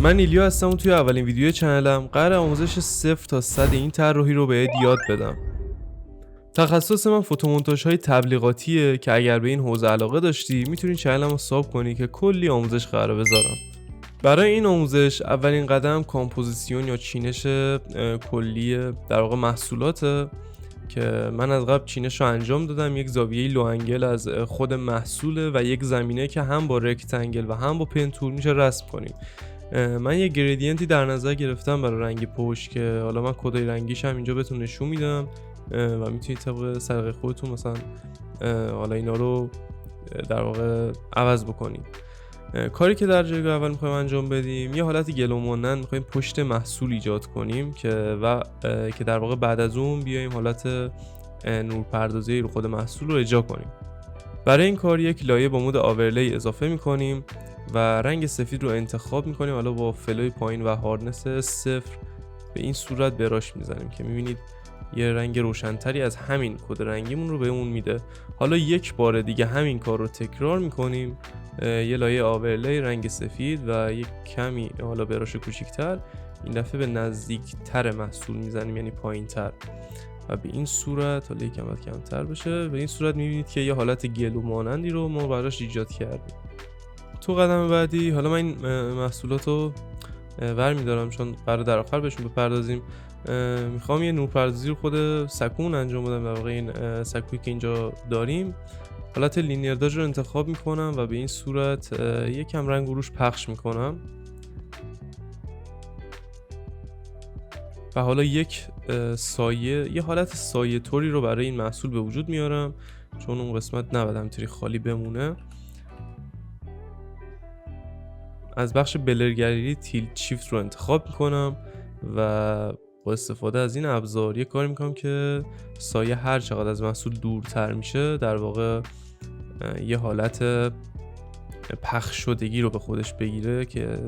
من ایلیا هستم و توی اولین ویدیو چنلم قرار آموزش 0 تا 100 این طراحی رو بهت یاد بدم. تخصص من فوتومونتاژهای تبلیغاتیه که اگر به این حوزه علاقه داشتی میتونی چنلمو ساب کنی که کلی آموزش قراره بذارم. برای این آموزش اولین قدم کامپوزیسیون یا چینش کلی در واقع محصولاته که من از قبل چینش رو انجام دادم. یک زاویه لو انگل از خود محصوله و یک زمینه که هم با رکتنگل و هم با پن تول میشه رسم کنیم. من یه گریدینتی در نظر گرفتم برای رنگ پشت که حالا من کدای رنگیش هم اینجا بهتون نشون میدم و میتونید طبق سلیقه خودتون مثلا حالا اینا رو در واقع عوض بکنید. کاری که در جایگاه اول میخوایم انجام بدیم یه حالت گلو مانند میخوایم پشت محصول ایجاد کنیم که در واقع بعد از اون بیایم حالت نورپردازی رو خود محصول رو اجرا کنیم. برای این کار یک لایه با مود آورلی اضافه میکنیم و رنگ سفید رو انتخاب میکنیم. حالا با فلوی پایین و هاردنس 0 به این صورت براش میزنیم که میبینید یه رنگ روشنتری از همین کد رنگیمون رو به اون میده. حالا یک بار دیگه همین کار رو تکرار میکنیم، یه لایه آورلی رنگ سفید و یک کمی حالا براش کوچیک‌تر، این دفعه به نزدیکتر محصول میزنیم یعنی پایین‌تر و به این صورت حالا یکم باید کمتر بشه. به این صورت میبینید که یه حالت گلو مانندی رو ما براش ایجاد کردیم. تو قدم بعدی حالا من این محصولات رو برمیدارم چون قرار در آخر بهشون بپردازیم. میخوام یه نورپردازی رو خود سکون انجام بدم. در واقع این سکویی که اینجا داریم حالت لینیر داج رو انتخاب میکنم و به این صورت یکم رنگ روش پخش میکنم و حالا یک سایه، یه حالت سایه طوری رو برای این محصول به وجود میارم چون اون قسمت نباید همینطوری خالی بمونه. از بخش بلر گالری تیلت شیفت رو انتخاب میکنم و با استفاده از این ابزار یه کاری میکنم که سایه هر چقدر از محصول دورتر میشه در واقع یه حالت پخش شدگی رو به خودش بگیره که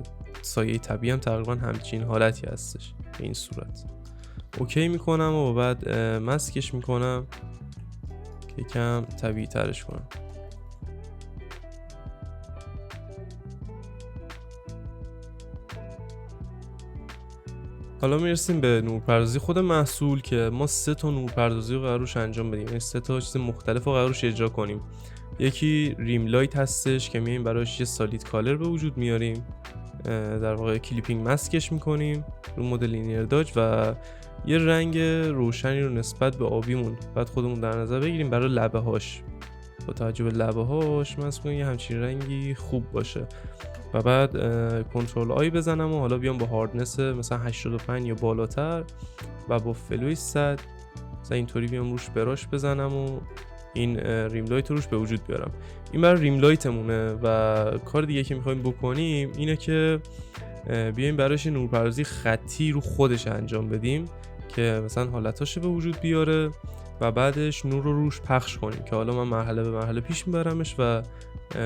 سایه طبیعی هم تقریبا همچین حالتی هستش. به این صورت اوکی میکنم و بعد مسکش میکنم که کم طبیعی ترش کنم. حالا میرسیم به نورپردازی خود محصول که ما 3 تا نورپردازی رو قرارش انجام بدیم، یعنی 3 تا چیز مختلف رو قرارش اجرا کنیم. یکی ریم لایت هستش که میایم براش یه سالید کالر به وجود میاریم، در واقع کلیپینگ مسکش میکنیم رو مد لینیر داج و یه رنگ روشنی رو نسبت به آبیمون بعد خودمون در نظر بگیریم برای لبه هاش. با توجه به لبه هاش مسک کنیم یه همچین رنگی خوب باشه و بعد کنترل آی بزنم و حالا بیام با هاردنس مثلا 85 یا بالاتر و با فلوی 100 مثلا اینطوری بیام روش براش بزنم و این ریم لایت روش به وجود بیارم. این برای ریم لایتمونه و کار دیگه که میخوایم بکنیم اینه که بیایم براش نورپردازی خطی رو خودش انجام بدیم که مثلا حالتاشو به وجود بیاره و بعدش نور رو روش پخش کنیم که حالا من مرحله به مرحله پیش میبرمش و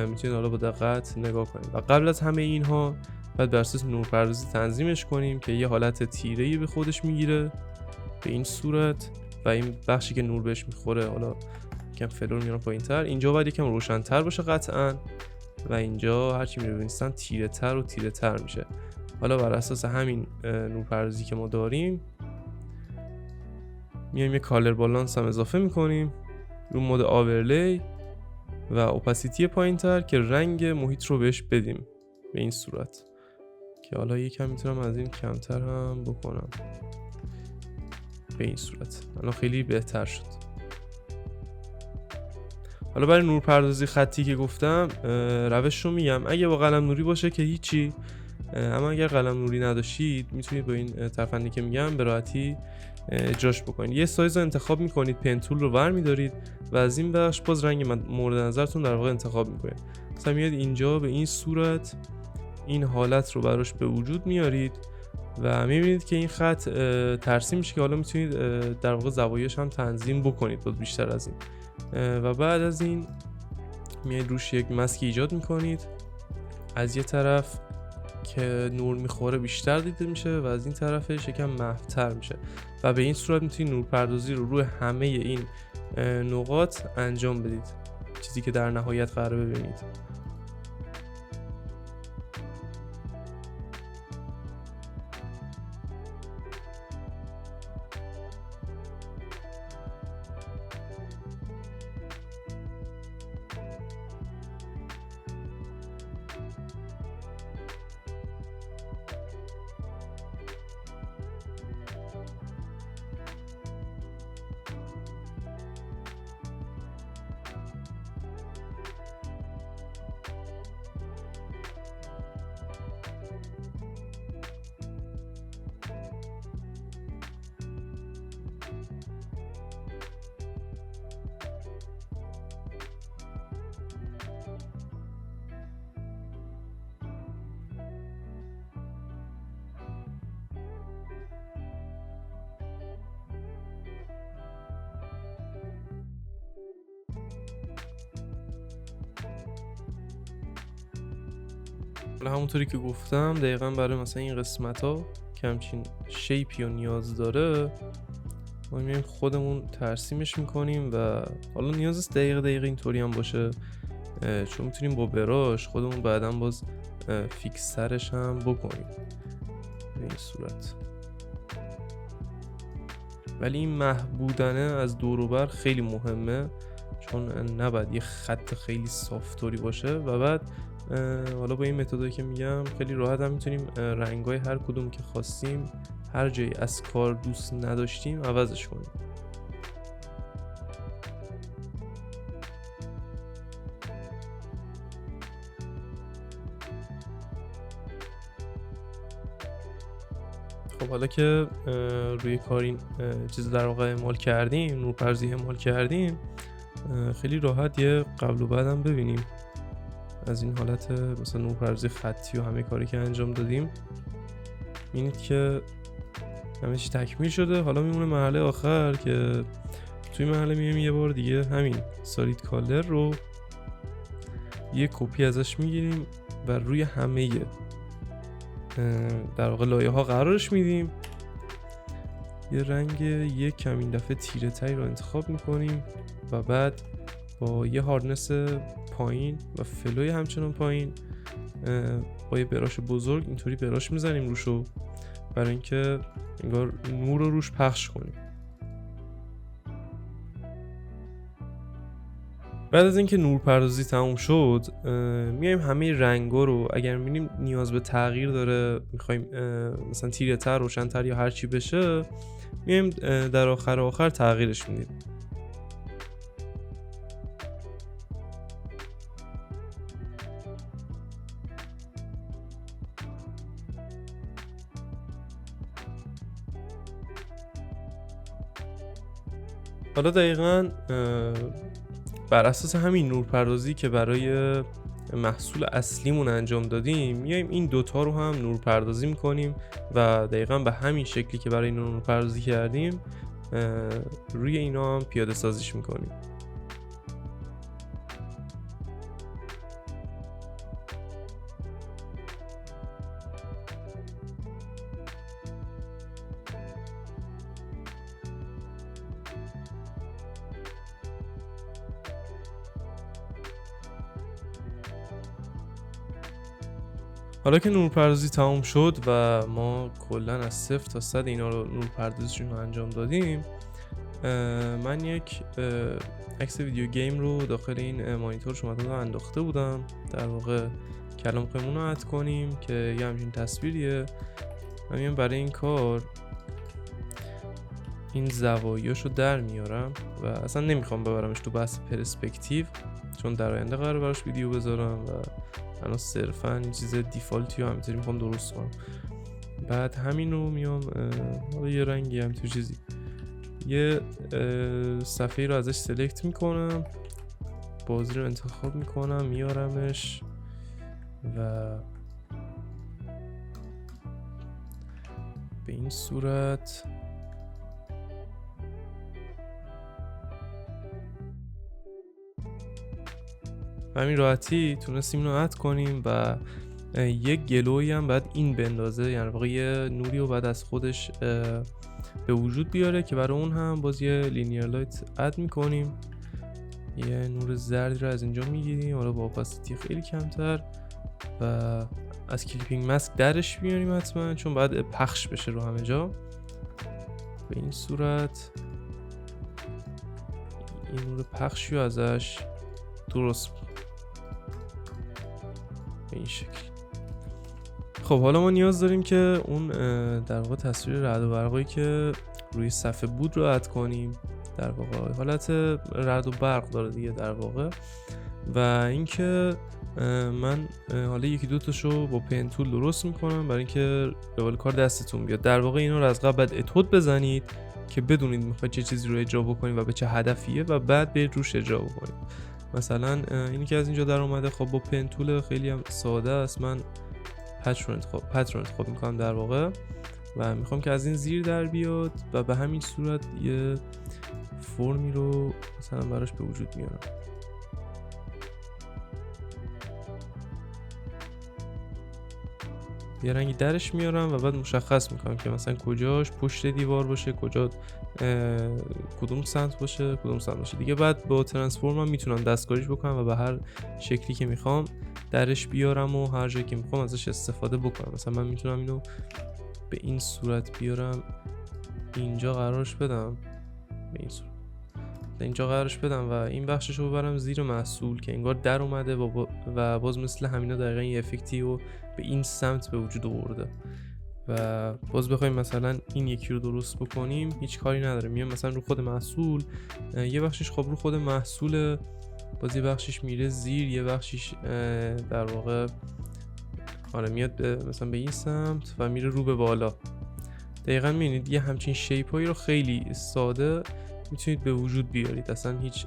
میتونید حالا با دقت نگاه کنیم. و قبل از همه اینها بعد بر اساس نورپردازی تنظیمش کنیم که یه حالت تیره‌ای به خودش میگیره به این صورت و این بخشی که نور بهش میخوره حالا یکم فلو رو میارم پایین‌تر. اینجا باید یکم روشن‌تر باشه قطعاً و اینجا هرچی می‌بینید تیره‌تر و تیره‌تر میشه. حالا بر اساس همین نورپردازی که ما داریم میایم یه کالر بالانس هم اضافه میکنیم رو مود آورلی و اوپاسیتی پایین‌تر که رنگ محیط رو بهش بدیم به این صورت که حالا یکم میتونم از این کمتر هم بکنم به این صورت. الان خیلی بهتر شد. حالا برای نورپردازی خطی که گفتم روش رو میگم. اگه با قلم نوری باشه که هیچی، اما اگر قلم نوری نداشتید میتونید با این ترفندی که میگم به راحتی اجراش بکنید. یه سایز رو انتخاب میکنید، پن تول رو برمیدارید و از این بخش باز رنگ مورد نظرتون در واقع انتخاب میکنید. مثلا میاد اینجا به این صورت این حالت رو براش به وجود میارید و میبینید که این خط ترسیم میشه که حالا میتونید در واقع زوایاش هم تنظیم بکنید باز بیشتر از این و بعد از این میاد روش یک مسک ایجاد میکنید از یه طرف که نور میخوره بیشتر دیده میشه و از این طرفش یکم محوتر میشه و به این صورت میتونید نورپردازی رو روی همه این نقاط انجام بدید، چیزی که در نهایت قراره ببینید. حالا همونطوری که گفتم دقیقا برای مثلا این قسمت ها که همچین شیپی رو نیاز داره ما میایم خودمون ترسیمش میکنیم و حالا نیاز است دقیقه اینطوری هم باشه، چون میتونیم با براش خودمون بعدا باز فیکس ترش هم بکنیم به این صورت. ولی این محبودنه از دور و بر خیلی مهمه، چون نباید یه خط خیلی صافتوری باشه و بعد حالا با این متدایی که میگم خیلی راحت هم میتونیم رنگای هر کدوم که خواستیم هر جایی از کار دوست نداشتیم عوضش کنیم. خب حالا که روی کار این چیز در واقع اعمال کردیم، نورپردازی اعمال کردیم، خیلی راحت یه قبل و بعد هم ببینیم از این حالت مثلا نورپردازی خطی و همه کاری که انجام دادیم. میبینید که همه چی تکمیل شده. حالا میمونه مرحله آخر که توی مرحله میایم یه بار دیگه همین سالید کالر رو یه کپی ازش میگیریم و روی همه در واقع لایه ها قرارش میدیم. یه رنگ یک کم این دفعه تیره تری رو انتخاب میکنیم و بعد با یه هاردنس پایین و فلوی همچنان پایین با یه براش بزرگ اینطوری براش میزنیم روشو برای اینکه انگار نور رو روش پخش کنیم. بعد از اینکه نورپردازی تموم شد میایم همه رنگا رو اگر میبینیم نیاز به تغییر داره، میخوایم مثلا تیره تر، روشن تر یا هر چی بشه، میایم در آخر تغییرش میدیم. حالا دقیقاً بر اساس همین نورپردازی که برای محصول اصلیمون انجام دادیم میایم این دوتا رو هم نورپردازی میکنیم و دقیقاً به همین شکلی که برای نورپردازی کردیم روی اینا هم پیاده سازیش میکنیم. حالا که نورپردازی تمام شد و ما کلا از 0 تا 100 اینا رو نورپردازیشون رو انجام دادیم، من یک عکس ویدیو گیم رو داخل این مانیتور شما رو انداخته بودم. در واقع کلام قیمون رو اد کنیم که یه همچین تصویریه. من میام برای این کار این زوایاشو در میارم و اصلا نمیخوام ببرمش تو بحث پرسپکتیو، چون در آینده قراره براش ویدیو بذارم و الان صرفا این چیز دیفالتی رو همینطوری میخوام درست کنم. بعد همین رو میام یه رنگی همینطور چیزی یه صفحه رو ازش سلکت میکنم، بازی رو انتخاب میکنم، میارمش و به این صورت همین راحتی تونستیم اینو اد کنیم و یک گلویی هم بعد این بندازه، یعنی واقعا یه نوری رو بعد از خودش به وجود بیاره که برای اون هم باز یه لینیر لایت اد میکنیم. یه نور زردی رو از اینجا میگیریم، حالا با اپاسیتی خیلی کمتر و از کلیپینگ ماسک درش میاریم حتما، چون باید پخش بشه رو همه جا. به این صورت این نور پخشی رو ازش درست به این شکل. خب حالا ما نیاز داریم که اون در واقع تصویر رعد و برقی که روی صفحه بود رو اد کنیم. در واقع حالت رعد و برق داره دیگه در واقع. و اینکه من حالا یکی دو تاشو با پن تول درست میکنم برای اینکه روال کار دستتون بیاد. در واقع اینا رو از قبل بعد اتود بزنید که بدونید میخواید چه چیزی رو اجرا بکنید و به چه هدفیه و بعد برید روش اجرا بکنید. مثلا اینی که از اینجا در اومده خب با پن تول خیلی هم ساده است. من پترن انتخاب میکنم در واقع و میخوام که از این زیر در بیاد و به همین صورت یه فرمی رو مثلا براش به وجود میارم. یه رنگی درش میارم و بعد مشخص میکنم که مثلا کجاش پشت دیوار باشه، کجا کدوم سمت باشه کدوم سمت باشه دیگه. بعد با ترانسفورمم میتونم دستکاریش بکنم و به هر شکلی که میخوام درش بیارم و هر جایی که میخوام ازش استفاده بکنم. مثلا من میتونم اینو به این صورت بیارم، اینجا قرارش بدم، به این صورت اینجا قرارش بدم و این بخشش رو ببرم زیر محصول که انگار در اومده و باز مثل همینا دقیقا یه افکتی رو به این سمت به وجود آورده. و باز بخوایم مثلا این یکی رو درست بکنیم هیچ کاری نداره، میام مثلا رو خود محصول، یه بخشش خب رو خود محصول، باز یه بخشش میره زیر، یه بخشش در واقع میاد مثلا به این سمت و میره رو به بالا. دقیقا میبینید یه همچین شیپایی رو خیلی ساده میتونید به وجود بیارید، اصلا هیچ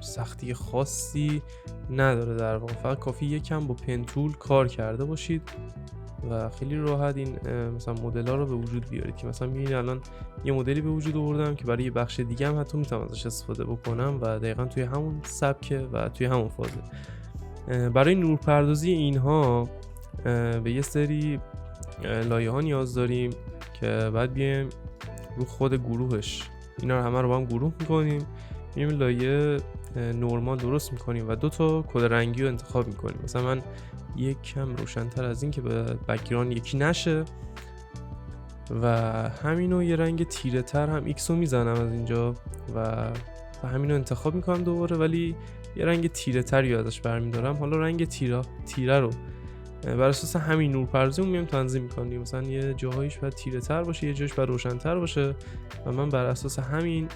سختی خاصی نداره در واقع، فقط کافی یکم با پنتول کار کرده باشید و خیلی راحت این مثلا مدل ها رو به وجود بیارید. که مثلا میبینید الان یه مدلی به وجود آوردم که برای یه بخش دیگه هم حتی میتونم ازش استفاده بکنم و دقیقا توی همون سبکه و توی همون فازه. برای نورپردازی اینها به یه سری لایه ها نیاز داریم که بعد بیایم رو خود گروهش اینا رو همه رو با هم گروه میکنیم، میایم لایه نورمال درست میکنیم و 2 تا کد رنگی رو انتخاب میکنیم. مثلا من یک کم روشن‌تر از این که به بک‌گراند یکی نشه و همینو یه رنگ تیره تر هم ایکس رو میزنم از اینجا و همینو انتخاب میکنم دوباره، ولی یه رنگ تیره تری ازش برمیدارم. حالا رنگ تیره رو بر اساس همین نورپردازی میام تنظیم میکنم. مثلا یه جاهایش باید تیره تر باشه، یه جاش باید روشن تر باشه و من بر اساس همین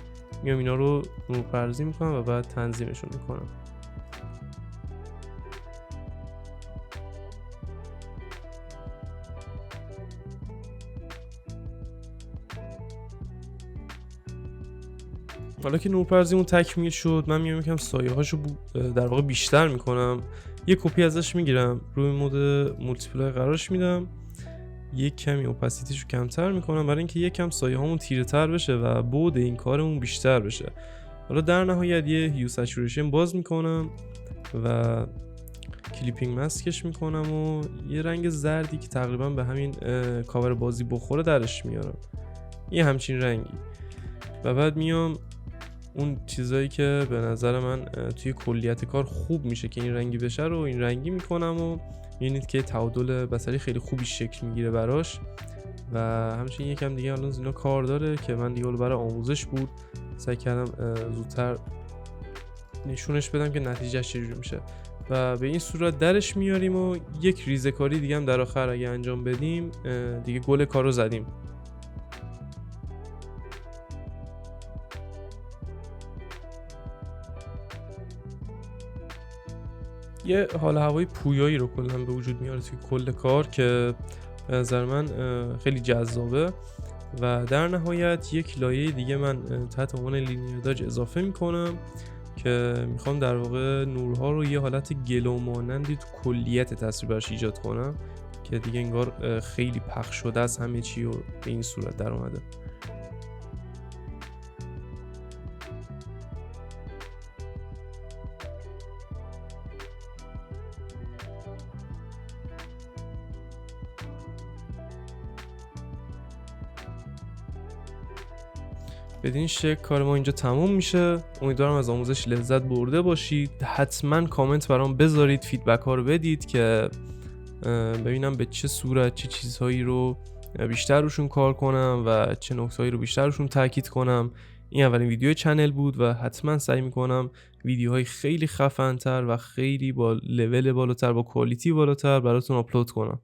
میام اینا رو نورپردازی میکنم و بعد تنظیمشون میکنم. حالا که نورپردازیمون تکمیل شد، من میام یکم سایه هاشو در واقع بیشتر میکنم، یه کپی ازش میگیرم روی مود مولتیپلای قرارش میدم، یک کمی اوپاسیتیشو کمتر میکنم برای اینکه یکم سایه هامون تیره تر بشه و بعد این کارمون بیشتر بشه. حالا در نهایت یه هیو سچوریشن باز میکنم و کلیپینگ ماسکش میکنم و یه رنگ زردی که تقریبا به همین کاور بازی بخوره درش میارم، یه همچین رنگی. و بعد میام اون چیزایی که به نظر من توی کلیت کار خوب میشه که این رنگی بشه رو این رنگی میکنم و میبینید که تعادل بصری خیلی خوبی شکل میگیره براش. و همچنین یکم دیگه الان اینا کار داره که من دیگه برای آموزش بود سعی کردم زودتر نشونش بدم که نتیجهش چجوری میشه و به این صورت درش میاریم و یک ریزه کاری دیگه هم در آخر اگه انجام بدیم دیگه گل کارو زدیم. یه حال هوای پویایی رو کلا به وجود میاره توی کل کار که به نظر من خیلی جذابه. و در نهایت یک لایه دیگه من تحت عنوان لینیر داج اضافه میکنم که میخوام در واقع نورها رو یه حالت گلو مانندی تو کلیت تصویر براش ایجاد کنم که دیگه انگار خیلی پخش شده از همه چی و به این صورت در اومده. بدین شکل کار ما اینجا تموم میشه. امیدوارم از آموزش لذت برده باشید. حتما کامنت برام بذارید، فیدبک ها رو بدید که ببینم به چه صورت چه چیزهایی رو بیشتر روشون کار کنم و چه نکتهایی رو بیشتر روشون تاکید کنم. این اولین ویدیو چنل بود و حتما سعی میکنم ویدیوهای خیلی خفن‌تر و خیلی با لول بالاتر با کوالیتی بالاتر براتون آپلود کنم.